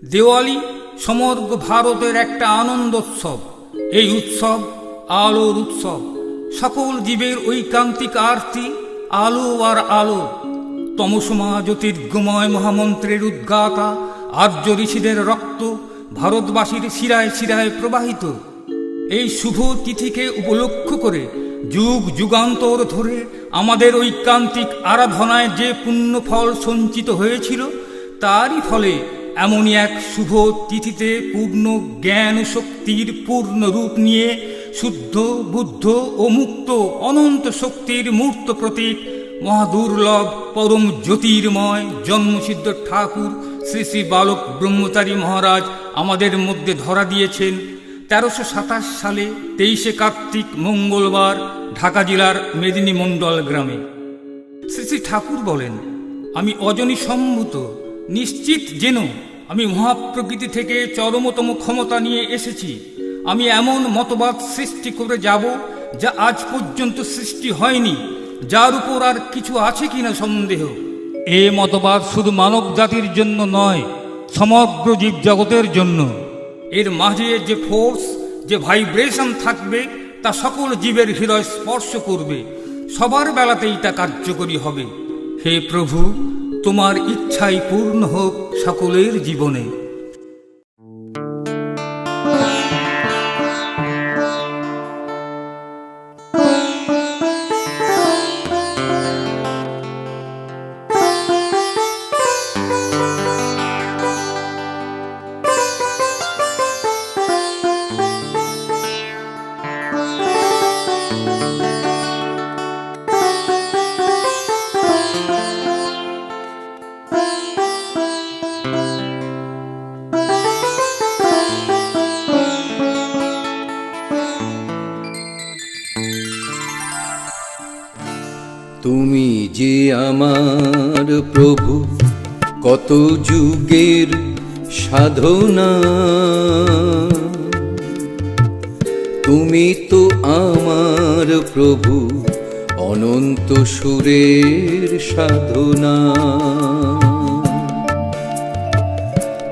দেওয়ালি সমগ্র ভারতের একটা আনন্দোৎসব। এই উৎসব আলোর উৎসব। সকল জীবের ঐকান্তিক আরতি, আলো আর আলো। তমসমা জ্যোতির্গময় মহামন্ত্রের উদ্গাতা আর্য ঋষিদের রক্ত ভারতবাসীর শিরায় শিরায় প্রবাহিত। এই শুভ তিথিকে উপলক্ষ করে যুগ যুগান্তর ধরে আমাদের ঐকান্তিক আরাধনায় যে পুণ্য ফল সঞ্চিত হয়েছিল, তারই ফলে এমনই এক শুভ তিথিতে পূর্ণ জ্ঞান শক্তির পূর্ণ রূপ নিয়ে শুদ্ধ বুদ্ধ ও মুক্ত অনন্ত শক্তির মূর্ত প্রতীক মহাদুর্লভ পরম জ্যোতির্ময় জন্মসিদ্ধ ঠাকুর শ্রী শ্রী বালক ব্রহ্মচারী মহারাজ আমাদের মধ্যে ধরা দিয়েছেন 1327 সালে 23 কার্তিক মঙ্গলবার ঢাকা জেলার মেদিনী মণ্ডল গ্রামে। শ্রী শ্রী ঠাকুর বলেন, আমি অজনী সম্ভূত, নিশ্চিত যেন আমি মহাপ্রকৃতি থেকে চরমতম ক্ষমতা নিয়ে এসেছি। আমি এমন মতবাদ সৃষ্টি করে যাব যা আজ পর্যন্ত সৃষ্টি হয়নি, যার উপর আর কিছু আছে কিনা সন্দেহ। এ মতবাদ শুধু মানব জাতির জন্য নয়, সমগ্র জীবজগতের জন্য। এর মাঝে যে ফোর্স, যে ভাইব্রেশন থাকবে, তা সকল জীবের হৃদয় স্পর্শ করবে, সবার বেলাতেই তা কার্যকরী হবে। হে প্রভু, তোমার ইচ্ছাই পূর্ণ হোক সকলের জীবনে। তুমি যে আমার প্রভু, কত যুগের সাধনা। তুমি তো আমার প্রভু, অনন্ত সুরের সাধনা।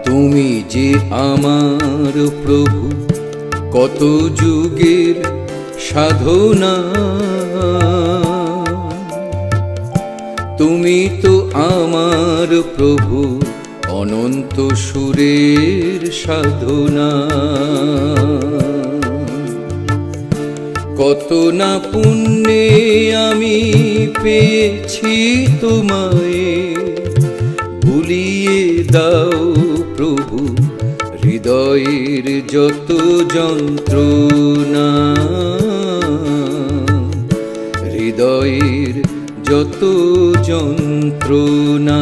তুমি যে আমার প্রভু, কত যুগের সাধনা। তুমি তো আমার প্রভু, অনন্ত সুরের সাধনা। কত না পুণ্যে আমি পেয়েছি তোমায়, ভুলিয়ে দাও প্রভু হৃদয়ের যত যন্ত্রণা। হৃদয়ের যত যন্ত্রণা।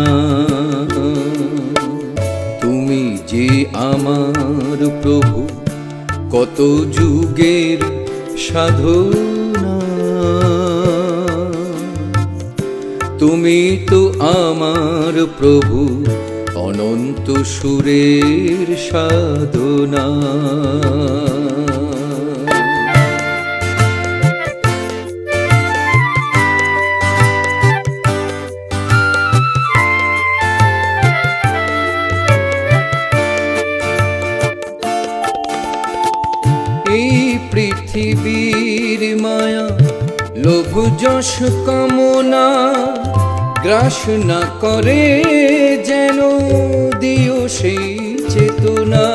তুমি যে আমার প্রভু, কত যুগের সাধনা। তুমি তো আমার প্রভু, অনন্ত সুরের সাধনা। পৃথিবীর মায়া, লোভ যশ কামনা গ্রাস না করে যেন দিও সেই চেতনা।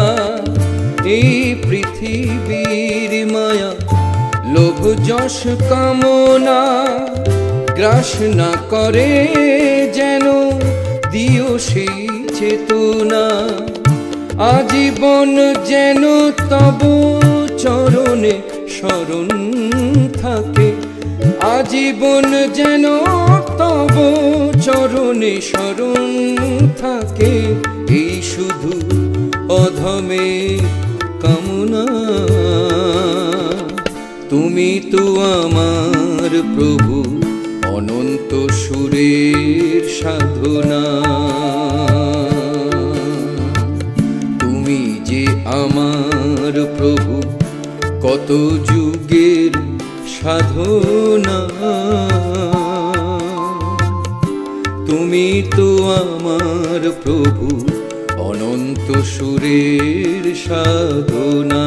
এই পৃথিবীর মায়া, লোভ যশ কামনা গ্রাস না করে যেন দিও সেই চেতনা। আজীবন যেন তব চরণে শরণ থাকে, আজীবন যেন তব চরণে শরণ থাকে। এই শুধু অধমে কামনা। তুমি তো আমার প্রভু, অনন্ত সুরের সাধনা। তুমি যে আমার প্রভু, কত যুগের সাধনা। তুমি তো আমার প্রভু, অনন্ত সুরের সাধনা।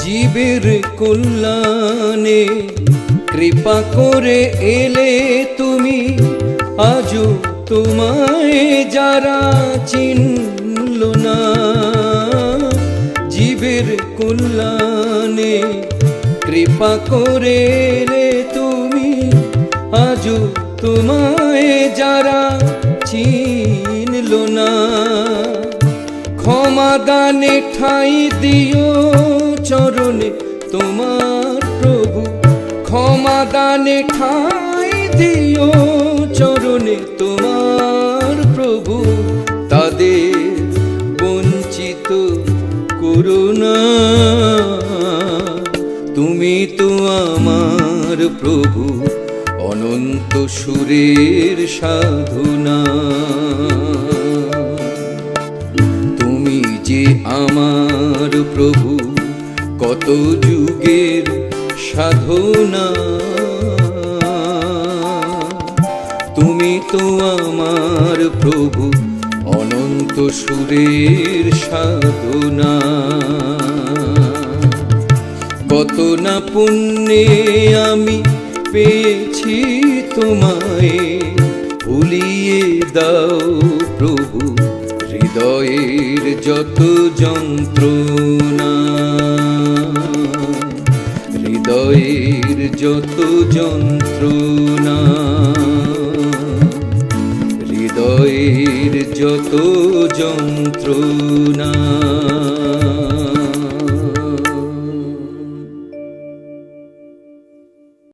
জীবের কল্যাণে কৃপা করে এলে তুমি, আজও তোমায় যারা চিনল না। জীবের কল্যাণে কৃপা করে এলে তুমি, আজও তোমায় যারা চিনল না। ক্ষমা দানে ঠাঁই দিও চরণে তোমার প্রভু, ক্ষমা দানে ঠাঁই দিও চরণে তোমার প্রভু। তাদের বঞ্চিত করো না, তুমি তো আমার প্রভু অনন্ত সুরের সাধনা। তুমি যে আমার প্রভু কত যুগের সাধনা, তুমি তো আমার প্রভু অনন্ত সুরের সাধনা। কত না পুণ্যে আমি পেয়েছি তোমায়, ভুলিয়ে দাও প্রভু হৃদয়ের যত যন্ত্রণা। হৃদয়ের যত যন্ত্রণা, হৃদয়ের যত যন্ত্রণা।